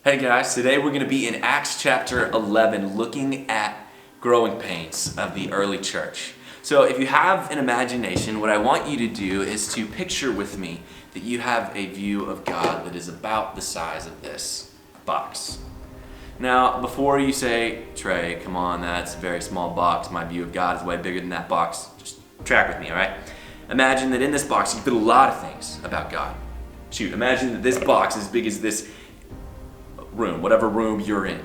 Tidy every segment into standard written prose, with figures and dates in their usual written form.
Hey guys, today we're going to be in Acts chapter 11 looking at growing pains of the early church. So if you have an imagination, what I want you to do is to picture with me that you have a view of God that is about the size of this box. Now, before you say, Trey, come on, that's a very small box. My view of God is way bigger than that box. Just track with me, all right? Imagine that in this box you put a lot of things about God. Imagine that this box is as big as this room, whatever room you're in.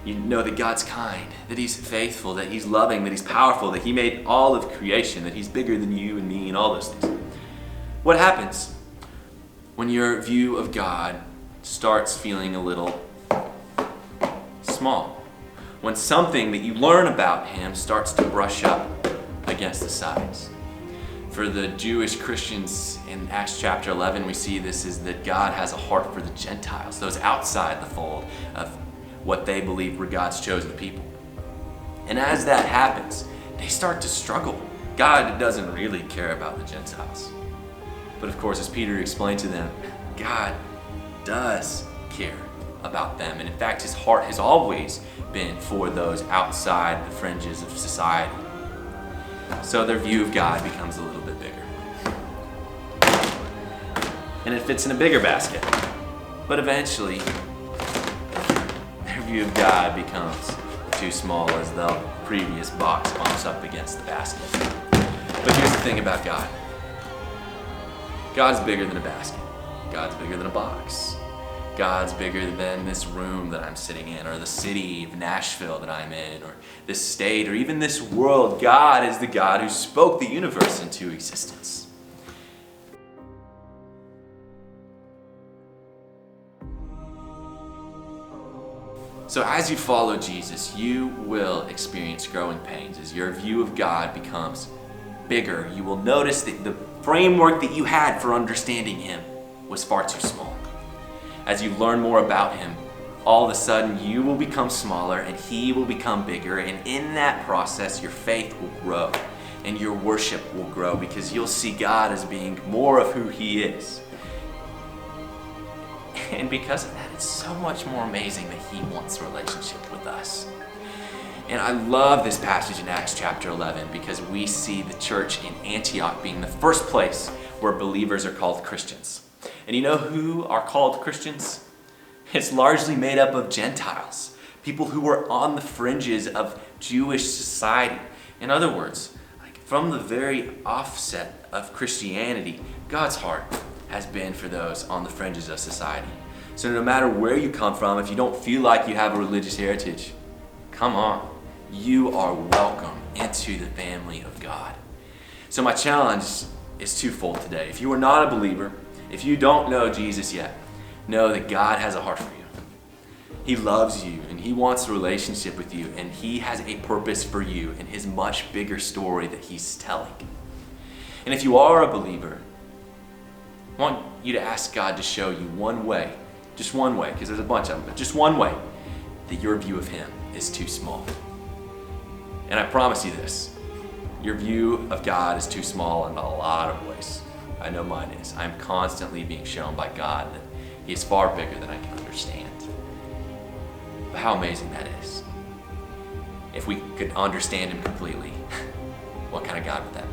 You know that God's kind, that He's faithful, that He's loving, that He's powerful, that He made all of creation, that He's bigger than you and me and all those things. What happens when your view of God starts feeling a little small? When something that you learn about Him starts to brush up against the sides? For the Jewish Christians in Acts chapter 11, we see this is that God has a heart for the Gentiles, those outside the fold of what they believed were God's chosen people. And as that happens, they start to struggle. God doesn't really care about the Gentiles. But of course, as Peter explained to them, God does care about them. And in fact, His heart has always been for those outside the fringes of society. So their view of God becomes a little bit bigger. And it fits in a bigger basket. But eventually, their view of God becomes too small as the previous box bumps up against the basket. But here's the thing about God. God's bigger than a basket. God's bigger than a box. God's bigger than this room that I'm sitting in, or the city of Nashville that I'm in, or this state, or even this world. God is the God who spoke the universe into existence. So as you follow Jesus, you will experience growing pains. As your view of God becomes bigger, you will notice that the framework that you had for understanding Him was far too small. As you learn more about Him, all of a sudden you will become smaller and He will become bigger, and in that process your faith will grow and your worship will grow because you'll see God as being more of who He is. And because of that, it's so much more amazing that He wants a relationship with us. And I love this passage in Acts chapter 11 because we see the church in Antioch being the first place where believers are called Christians. And you know who are called Christians? It's largely made up of Gentiles, people who were on the fringes of Jewish society. In other words, from the very offset of Christianity, God's heart has been for those on the fringes of society. So no matter where you come from, if you don't feel like you have a religious heritage, come on, you are welcome into the family of God. So my challenge is twofold today. If you are not a believer, if you don't know Jesus yet, know that God has a heart for you. He loves you and He wants a relationship with you, and He has a purpose for you in His much bigger story that He's telling. And if you are a believer, I want you to ask God to show you one way, just one way, because there's a bunch of them, but just one way that your view of Him is too small. And I promise you this, your view of God is too small in a lot of ways. I know mine is. I'm constantly being shown by God that He is far bigger than I can understand. But how amazing that is. If we could understand Him completely, what kind of God would that be?